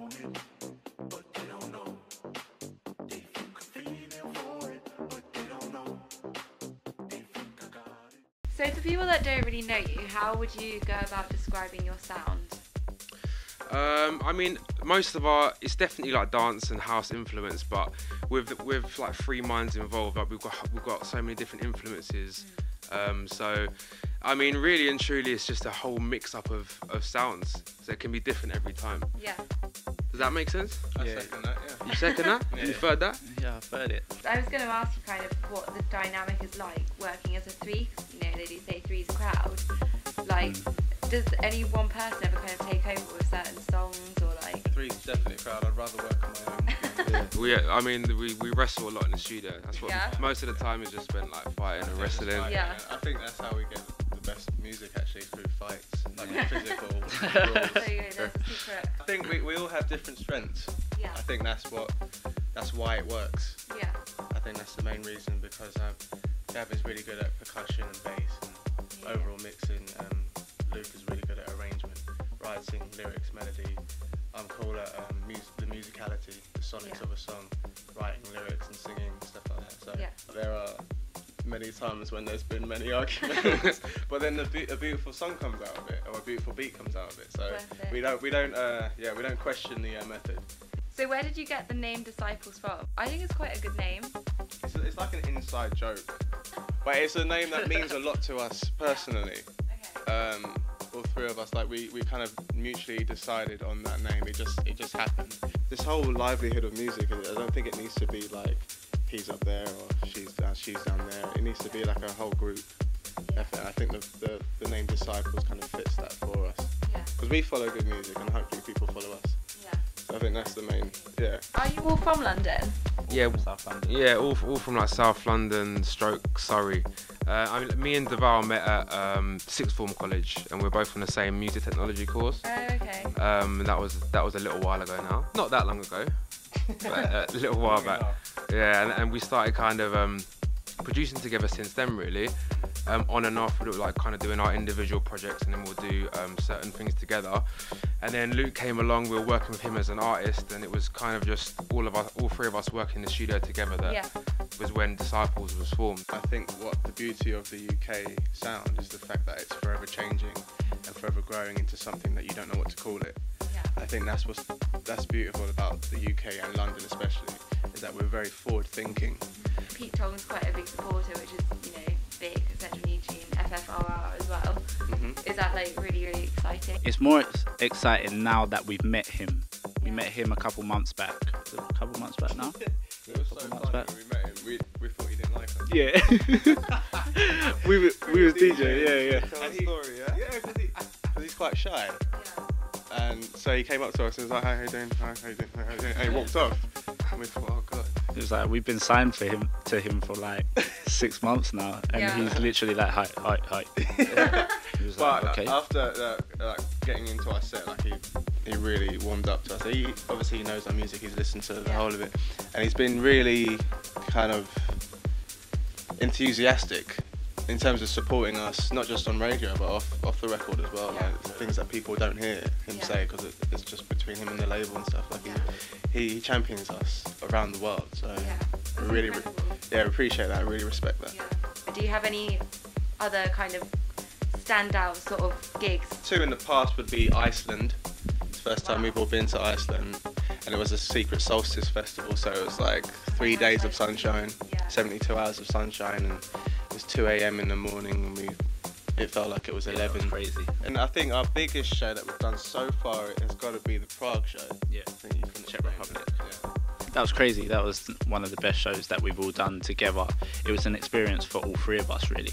want it, but they don't know. They think I'm feeling for it, but they don't know. They think I got it. So to people that don't really know you, how would you go about describing your sound? I mean, most of it's definitely like dance and house influence, but with like 3 minds involved, like we've got so many different influences. So, I mean, really and truly, it's just a whole mix-up of sounds. So it can be different every time. Yeah. Does that make sense? I second that, yeah. You second that? Yeah. You've heard that? Yeah, I've heard it. I was going to ask you kind of what the dynamic is like working as a three. 'Cause, you know, they do say three's a crowd. Like, does any one person ever kind of take over with certain songs or like? Three's definitely a crowd. I'd rather work on my own. Yeah. We wrestle a lot in the studio. That's what most of the time is just spent like fighting and wrestling. Yeah. I think that's how we get the best music actually, through fights, like physical rules. So there's a secret. I think we all have different strengths. Yeah. I think that's why it works. Yeah. I think that's the main reason, because Gav is really good at percussion and bass and overall mixing. Luke is really good at arrangement, writing, lyrics, melody. I'm cool at the musicality, the sonics of a song, writing lyrics and singing, stuff like that. So there are many times when there's been many arguments, but then a beautiful song comes out of it, or a beautiful beat comes out of it. So we don't question the method. So where did you get the name Disciples from? I think it's quite a good name. It's like an inside joke, but it's a name that means a lot to us personally. Okay. All 3 of us, like we kind of mutually decided on that name. It just happened. This whole livelihood of music, I don't think it needs to be like he's up there or she's down there. It needs to be like a whole group effort. I think the name Disciples kind of fits that for us. Yeah. Because we follow good music and hopefully people follow us. Yeah. So I think that's the main, Are you all from London? Yeah, South London. Yeah, all from like South London, stroke Surrey. I mean, me and Deval met at sixth form college, and we're both on the same music technology course. Oh, okay. And that was a little while ago now. Not that long ago, but a little while back. Yeah, and we started kind of producing together since then, really. On and off, we were like kind of doing our individual projects, and then we'll do certain things together. And then Luke came along. We were working with him as an artist, and it was kind of just all 3 of us working in the studio together. That was when Disciples was formed. I think what the beauty of the UK sound is the fact that it's forever changing and forever growing into something that you don't know what to call it. Yeah. I think that's beautiful about the UK and London especially, is that we're very forward thinking. Pete Tong's quite a big supporter, which is, you know, big, Central New Tune, FFRR as well. Is that like really, really exciting? It's more exciting now that we've met him. We met him a couple months back. A couple months back now? It was so funny when we met him. We thought he didn't like us. Yeah. we was DJ, yeah. Tell the story, yeah? Yeah, because he's quite shy. Yeah. And so he came up to us and was like, "Hi, how you doing? Hi, how you doing? How you doing?" And he walked off. And we thought, oh God. It was like, we've been signed to him for like 6 months now, and he's literally like, hi. He was But like, okay. after getting into our set, like he really warmed up to us. He obviously knows our music. He's listened to the whole of it, and he's been really kind of enthusiastic in terms of supporting us, not just on radio but off the record as well. Like things that people don't hear him say, because it's just between him and the label and stuff. Like he champions us around the world. So we really appreciate that. I really respect that. Yeah. Do you have any other kind of standout sort of gigs? 2 in the past would be Iceland. It's the first time we've all been to Iceland, and it was a secret solstice festival, so it was like 3 days of sunshine, 72 hours of sunshine, and it was 2 a.m. in the morning, and it felt like it was 11. That was crazy. And I think our biggest show that we've done so far has got to be the Prague show. Yeah. I think you can Czech Republic. Yeah. That was crazy. That was one of the best shows that we've all done together. It was an experience for all 3 of us, really.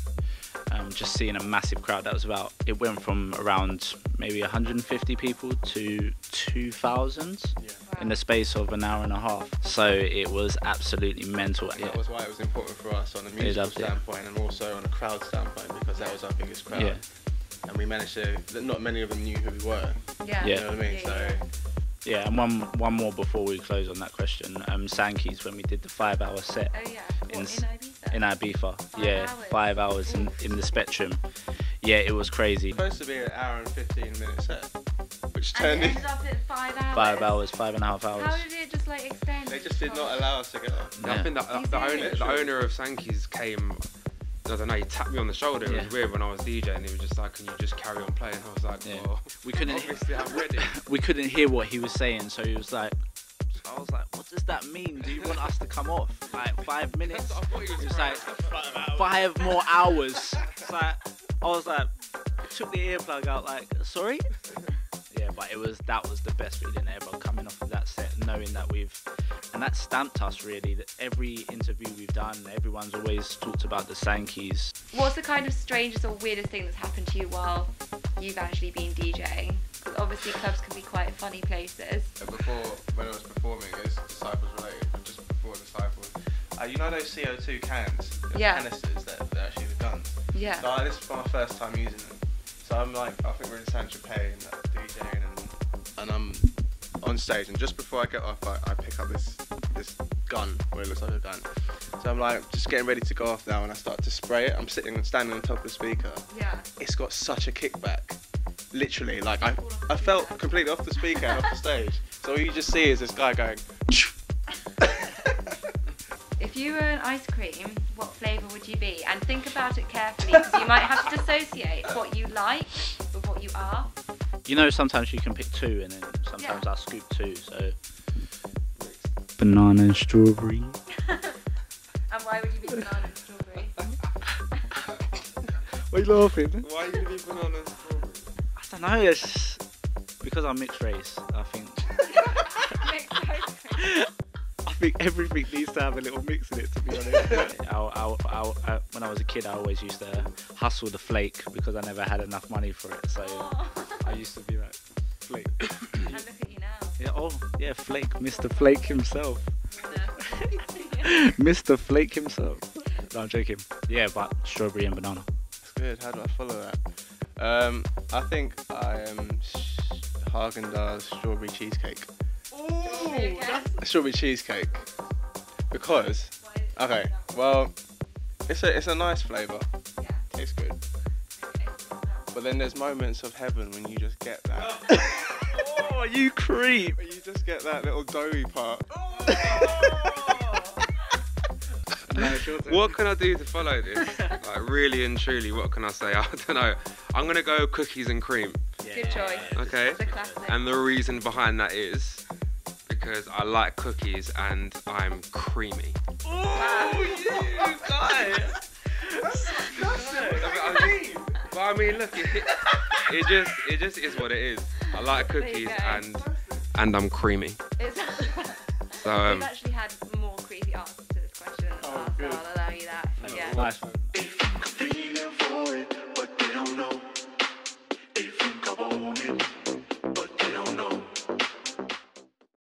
Just seeing a massive crowd. It went from around maybe 150 people to 2,000 in the space of an hour and a half. So it was absolutely mental. And that was why it was important for us on a musical standpoint and also on a crowd standpoint, because that was our biggest crowd. Yeah. And we managed to, not many of them knew who we were. Yeah. You know what I mean? Yeah, and one more before we close on that question. Sankey's, when we did the 5-hour set. Oh yeah. In Ibiza. 5 hours in the Spectrum. Yeah, it was crazy. It's supposed to be an hour and 15-minute set, but which And turned it in. ended up at 5 hours. 5 hours, 5.5 hours. How did it just like extend? They just did not allow us to get off. I think the owner of Sankey's came. I don't know. He tapped me on the shoulder. It was weird when I was DJing. And he was just like, "Can you just carry on playing?" I was like, Yeah. "Well, We couldn't. obviously I'm ready." We couldn't hear what he was saying, so he was like. I was like, what does that mean? Do you want us to come off? Like 5 minutes? That's what I thought he was It was trying. like 5 more hours. It's like, I was like, took the earplug out, like, sorry? Yeah, but that was the best feeling ever, coming off of that set, knowing that and that stamped us really, that every interview we've done, everyone's always talked about the Sankeys. What's the kind of strangest or weirdest thing that's happened to you while you've actually been DJing? Because obviously clubs can be quite funny places. Before, when I was performing, it's Disciples related, but just before Disciples. You know those CO2 cans? The canisters that are actually the guns? Yeah. So this is my first time using them. So I'm like, I think we're in Saint Tropez and DJing and I'm on stage, and just before I get off, I pick up this gun, or it looks like a gun. So I'm like, just getting ready to go off now, and I start to spray it. I'm standing on top of the speaker. Yeah. It's got such a kickback. Literally, like I felt completely off the speaker and off the stage. So all you just see is this guy going. If you were an ice cream, what flavour would you be? And think about it carefully, because you might have to dissociate what you like with what you are. You know, sometimes you can pick 2, and then sometimes I scoop 2, so. Banana and strawberry. And why would you be banana and strawberry? Why are you laughing? Why are you gonna be banana and strawberry? I don't know, it's just because I'm mixed race, I think. Mixed ice cream. I think everything needs to have a little mix in it, to be honest. When I was a kid, I always used to hustle the flake because I never had enough money for it. So I used to be like, flake. And look at you now. Yeah, oh, yeah, Flake, Mr. Flake himself. Yeah. Mr. Flake himself. No, I'm joking. Yeah, but strawberry and banana. That's good. How do I follow that? I think I am Haagen-Dazs strawberry cheesecake. Ooh, Strawberry cheesecake. Because, okay, well, it's a nice flavour. Yeah. Tastes good. But then there's moments of heaven when you just get that. Oh, you creep. When you just get that little doughy part. What can I do to follow this? Like, really and truly, what can I say? I don't know. I'm gonna go cookies and cream. Good choice. Okay. It's a classic. And the reason behind that is because I like cookies and I'm creamy. Oh, you guy. But I mean, look, it just is what it is. I like cookies There you and I'm creamy. It's So We've actually had more creepy answers to this question in the past, so I'll allow you that. Yeah. Nice one. They think I'm feeling for it, but they don't know. They think I want it.